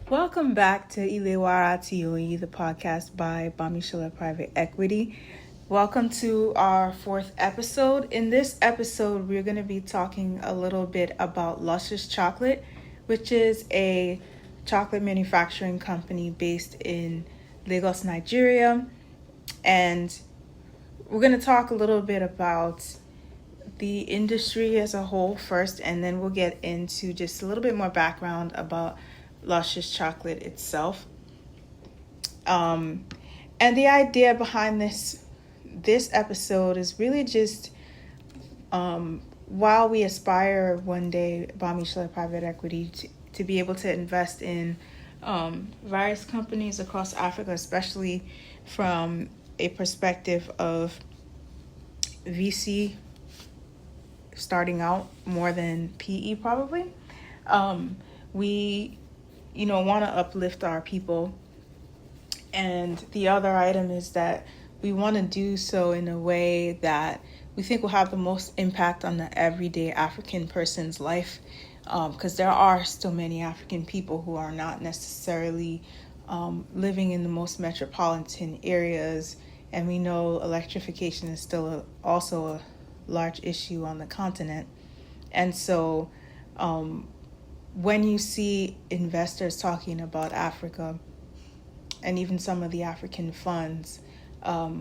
Welcome back to Ilewara Tioyi, the podcast by Bamishila Private Equity. Welcome to our fourth episode. In this episode, we're going to be talking a little bit about Loshes Chocolate, which is a chocolate manufacturing company based in Lagos, Nigeria. And we're going to talk a little bit about the industry as a whole first, and then we'll get into just a little bit more background about Luscious Chocolate itself. And the idea behind this episode is really just while we aspire one day, Bamishla Private Equity, to be able to invest in various companies across Africa, especially from a perspective of VC starting out more than PE probably. We want to uplift our people. And the other item is that we want to do so in a way that we think will have the most impact on the everyday African person's life, because there are still many African people who are not necessarily living in the most metropolitan areas. And we know electrification is still also a large issue on the continent. And so when you see investors talking about Africa and even some of the African funds, a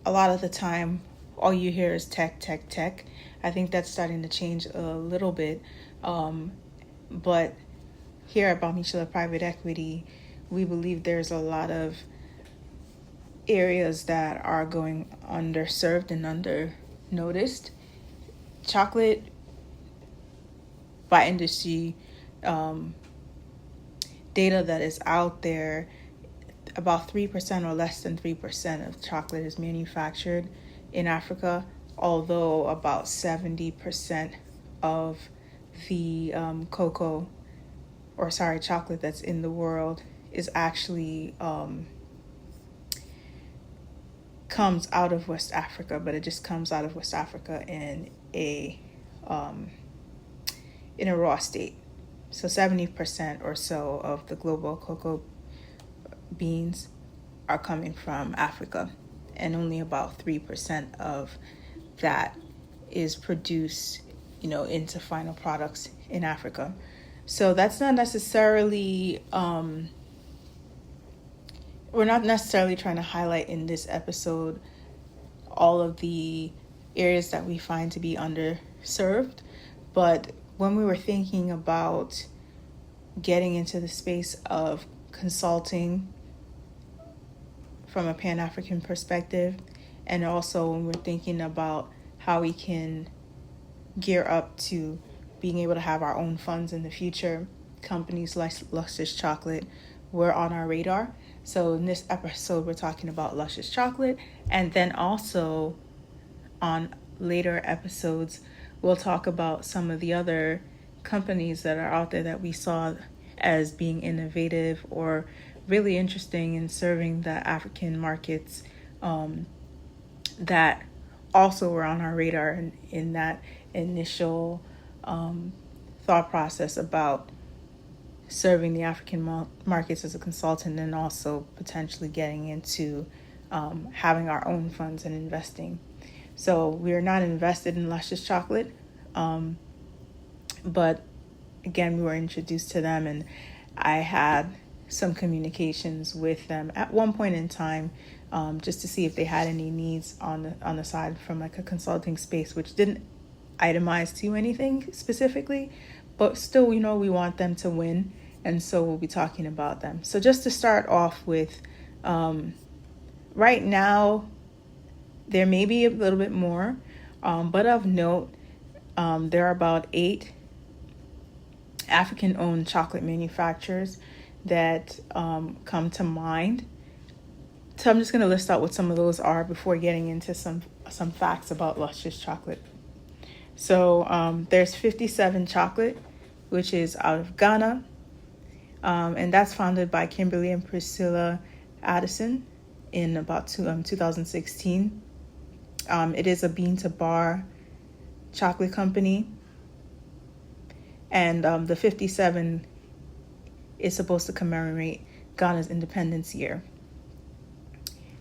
lot of the time all you hear is tech, tech, tech. I think that's starting to change a little bit. But here at Bamishila Private Equity, we believe there's a lot of areas that are going underserved and under noticed. Chocolate by industry data that is out there, about 3% or less than 3% of chocolate is manufactured in Africa, although about 70% of the chocolate that's in the world is actually comes out of West Africa, but it just comes out of West Africa in a raw state. So 70% or so of the global cocoa beans are coming from Africa, and only about 3% of that is produced, into final products in Africa. So that's not necessarily we're not necessarily trying to highlight in this episode all of the areas that we find to be underserved. But when we were thinking about getting into the space of consulting from a Pan-African perspective, and also when we're thinking about how we can gear up to being able to have our own funds in the future, companies like Loshes Chocolate were on our radar. So in this episode, we're talking about Loshes Chocolate, and then also on later episodes, we'll talk about some of the other companies that are out there that we saw as being innovative or really interesting in serving the African markets, that also were on our radar in that initial thought process about serving the African markets as a consultant, and also potentially getting into having our own funds and investing. So we are not invested in Luscious Chocolate, but again, we were introduced to them, and I had some communications with them at one point in time, just to see if they had any needs on the side from like a consulting space, which didn't itemize to anything specifically, but still, we want them to win, and so we'll be talking about them. So just to start off with, right now, there may be a little bit more, but of note, there are about 8 African-owned chocolate manufacturers that come to mind. So I'm just going to list out what some of those are before getting into some facts about Luscious Chocolate. So there's 57 Chocolate, which is out of Ghana, and that's founded by Kimberly and Priscilla Addison in about 2016. It is a bean-to-bar chocolate company, and the 57 is supposed to commemorate Ghana's independence year.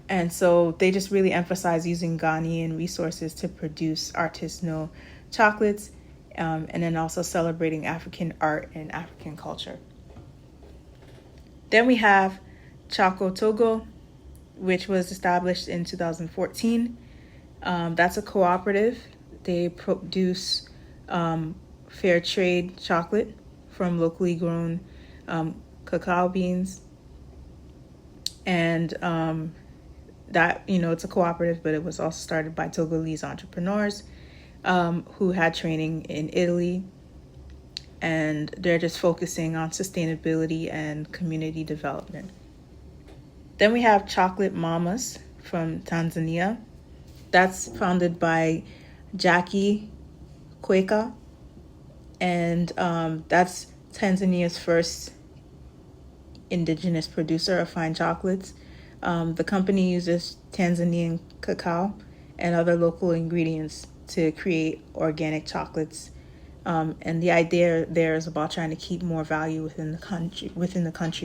And so they just really emphasize using Ghanaian resources to produce artisanal chocolates, and then also celebrating African art and African culture. Then we have Choco Togo, which was established in 2014. That's a cooperative. They produce fair trade chocolate from locally grown cacao beans. And that, it's a cooperative, but it was also started by Togolese entrepreneurs who had training in Italy. And they're just focusing on sustainability and community development. Then we have Chocolate Mamas from Tanzania. That's founded by Jackie Kweka. And that's Tanzania's first indigenous producer of fine chocolates. The company uses Tanzanian cacao and other local ingredients to create organic chocolates. And the idea there is about trying to keep more value within the country,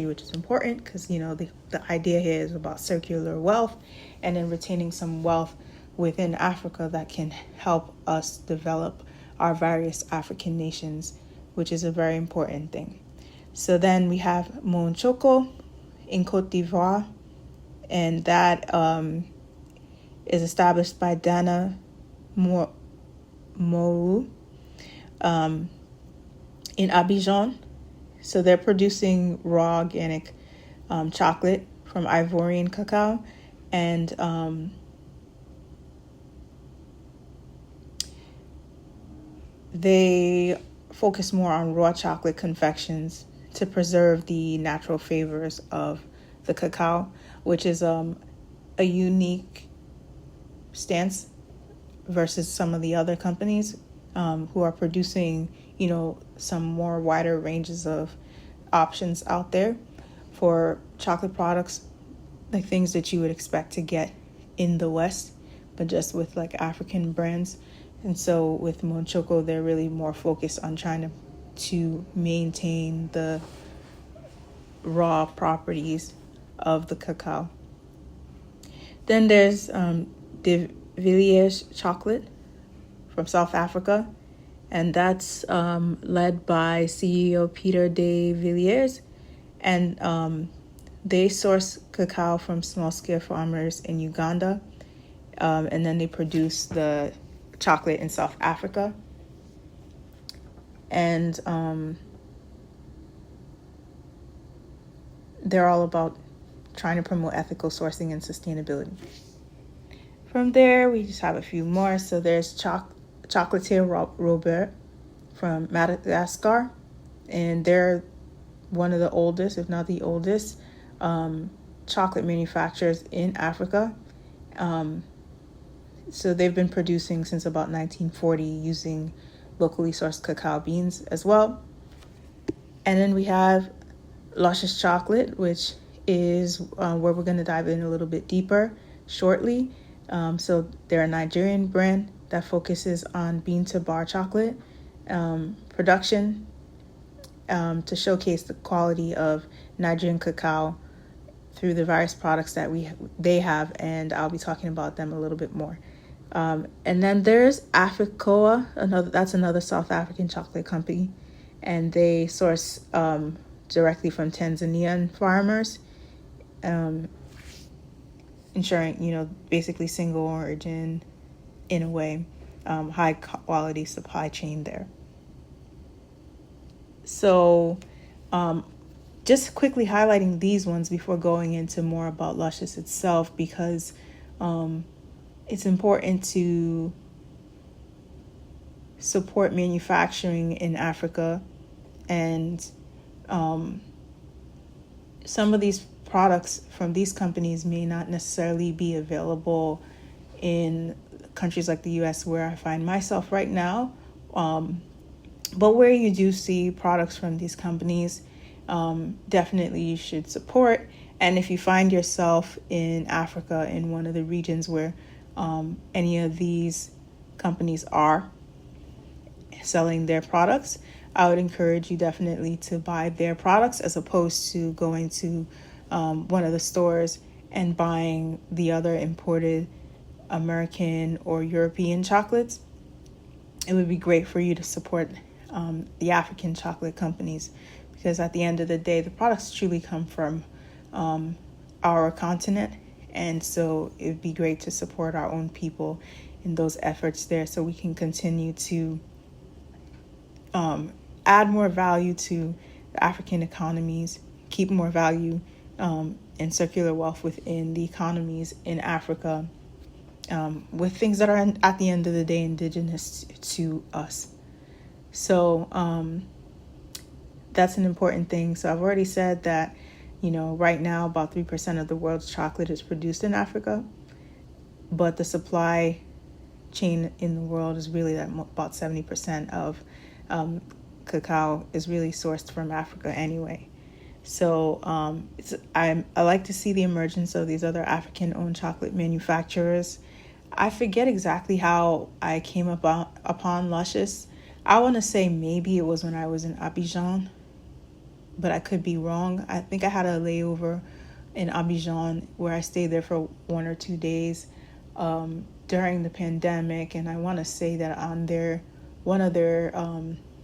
which is important because, the idea here is about circular wealth and then retaining some wealth within Africa that can help us develop our various African nations, which is a very important thing. So then we have Mon Choco in Cote d'Ivoire, and that is established by Dana Moru in Abidjan. So they're producing raw organic chocolate from Ivorian cacao, and they focus more on raw chocolate confections to preserve the natural flavors of the cacao, which is a unique stance versus some of the other companies who are producing, some more wider ranges of options out there for chocolate products, like things that you would expect to get in the West, but just with like African brands. And so with Mon Choco, they're really more focused on trying to maintain the raw properties of the cacao. Then there's De Villiers Chocolate from South Africa, and that's led by CEO Peter De Villiers, and they source cacao from small-scale farmers in Uganda, and then they produce the chocolate in South Africa. And they're all about trying to promote ethical sourcing and sustainability. From there, we just have a few more. So there's Chocolatier Robert from Madagascar, and they're one of the oldest, if not the oldest, chocolate manufacturers in Africa. So they've been producing since about 1940 using locally sourced cacao beans as well. And then we have Loshes Chocolate, which is where we're going to dive in a little bit deeper shortly. So they're a Nigerian brand that focuses on bean to bar chocolate production to showcase the quality of Nigerian cacao through the various products that they have, and I'll be talking about them a little bit more. And then there's Africoa, that's another South African chocolate company, and they source directly from Tanzanian farmers, ensuring, basically single origin, in a way, high quality supply chain there. So just quickly highlighting these ones before going into more about Luscious itself, because it's important to support manufacturing in Africa, and some of these products from these companies may not necessarily be available in countries like the US, where I find myself right now. But where you do see products from these companies, definitely you should support. And if you find yourself in Africa, in one of the regions where any of these companies are selling their products, I would encourage you definitely to buy their products as opposed to going to one of the stores and buying the other imported American or European chocolates. It would be great for you to support the African chocolate companies, because at the end of the day, the products truly come from our continent. And so it would be great to support our own people in those efforts there, so we can continue to add more value to the African economies, keep more value and circular wealth within the economies in Africa, with things that are, at the end of the day, indigenous to us. So that's an important thing. So I've already said that, right now about 3% of the world's chocolate is produced in Africa, but the supply chain in the world is really that about 70% of cacao is really sourced from Africa anyway. So I like to see the emergence of these other African-owned chocolate manufacturers. I forget exactly how I came upon Lushes. I want to say maybe it was when I was in Abidjan, but I could be wrong. I think I had a layover in Abidjan where I stayed there for 1 or 2 days during the pandemic, and I want to say that on one of their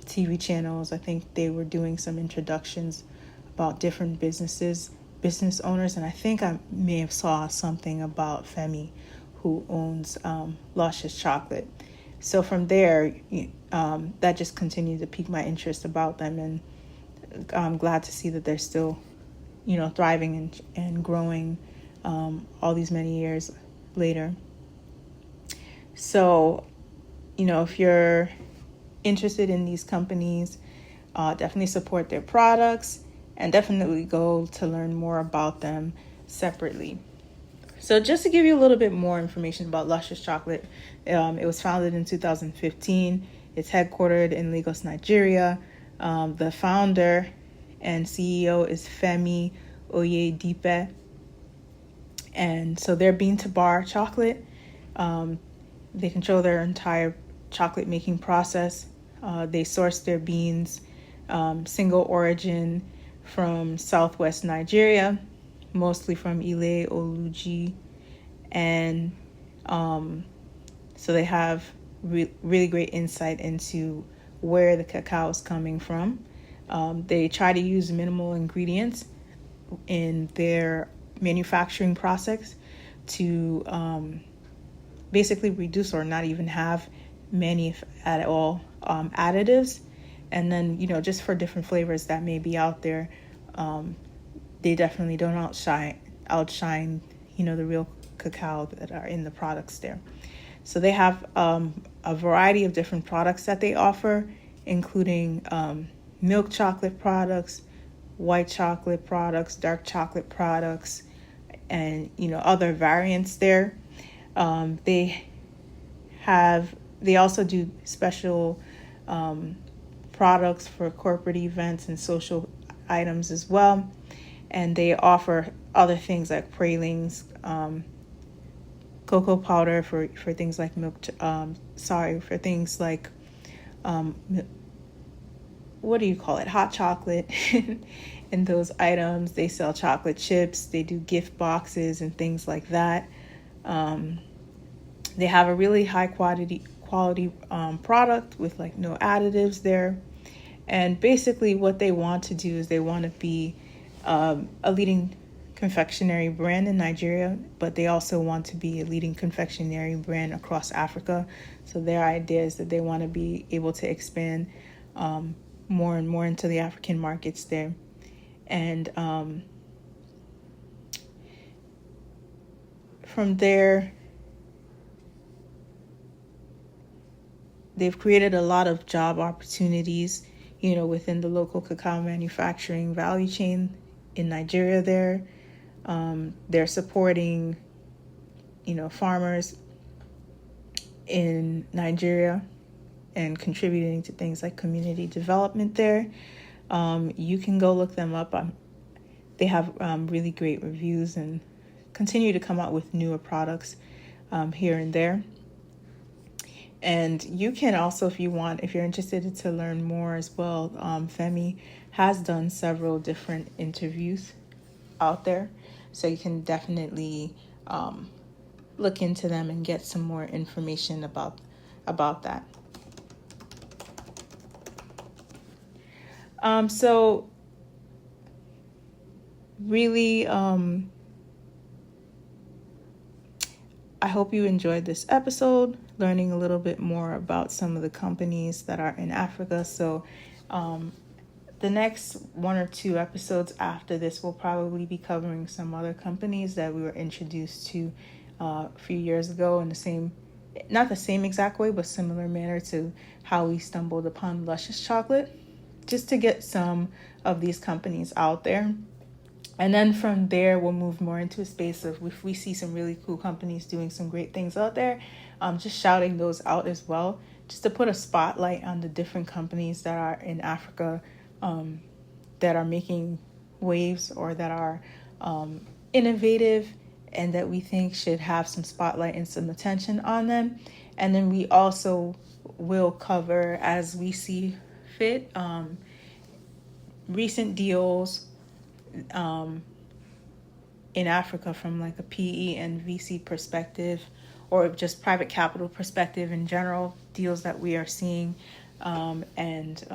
TV channels, I think they were doing some introductions about different business owners, and I think I may have saw something about Femi, who owns Loshes Chocolate. So from there, that just continued to pique my interest about them, and I'm glad to see that they're still, thriving and growing all these many years later. So, if you're interested in these companies, definitely support their products and definitely go to learn more about them separately. So just to give you a little bit more information about Lushes Chocolate, it was founded in 2015. It's headquartered in Lagos, Nigeria. The founder and CEO is Femi Oyedipe. And so they're bean to bar chocolate. They control their entire chocolate making process. They source their beans single origin from southwest Nigeria, mostly from Ile Oluji. And so they have really great insight into where the cacao is coming from. They try to use minimal ingredients in their manufacturing process to basically reduce or not even have many, if at all, additives. And then, just for different flavors that may be out there, they definitely don't outshine, the real cacao that are in the products there. So they have a variety of different products that they offer, including milk chocolate products, white chocolate products, dark chocolate products, and other variants there. They also do special products for corporate events and social items as well. And they offer other things like pralines, cocoa powder for things like for things like what do you call it? Hot chocolate and those items. They sell chocolate chips. They do gift boxes and things like that. They have a really high quality product with no additives there. And basically what they want to do is they want to be a leading confectionery brand in Nigeria, but they also want to be a leading confectionery brand across Africa. So their idea is that they want to be able to expand more and more into the African markets there. And from there, they've created a lot of job opportunities, within the local cacao manufacturing value chain in Nigeria there. They're supporting, farmers in Nigeria and contributing to things like community development there. You can go look them up. They have really great reviews and continue to come out with newer products here and there. And you can also, if you want, if you're interested to learn more as well, Femi has done several different interviews out there. So you can definitely look into them and get some more information about that. So really, I hope you enjoyed this episode, learning a little bit more about some of the companies that are in Africa. So the next 1 or 2 episodes after this will probably be covering some other companies that we were introduced to a few years ago in the same, not the same exact way, but similar manner to how we stumbled upon Luscious Chocolate, just to get some of these companies out there. And then from there, we'll move more into a space of, if we see some really cool companies doing some great things out there, just shouting those out as well, just to put a spotlight on the different companies that are in Africa, that are making waves or that are innovative and that we think should have some spotlight and some attention on them. And then we also will cover, as we see fit, recent deals in Africa from like a PE and VC perspective, or just private capital perspective in general, deals that we are seeing, and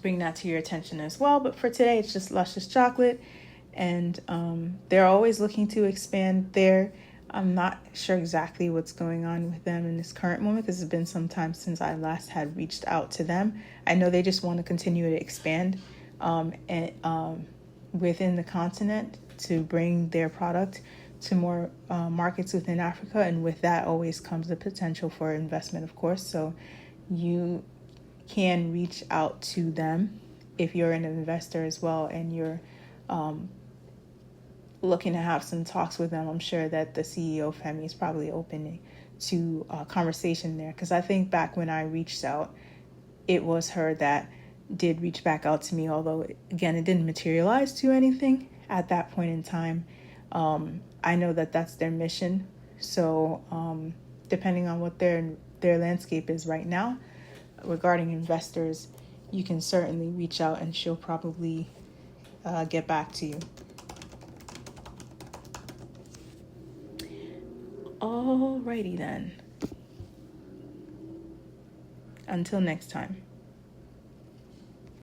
bring that to your attention as well. But for today, it's just Luscious Chocolate, and they're always looking to expand there. I'm not sure exactly what's going on with them in this current moment, because it's been some time since I last had reached out to them. I know they just want to continue to expand within the continent to bring their product to more markets within Africa. And with that always comes the potential for investment, of course. So you can reach out to them if you're an investor as well and you're looking to have some talks with them. I'm sure that the CEO, Femi, is probably open to a conversation there, because I think back when I reached out, it was her that did reach back out to me, although again it didn't materialize to anything at that point in time. I know that that's their mission, so depending on what their landscape is right now regarding investors, you can certainly reach out and she'll probably get back to you. Alrighty then. Until next time.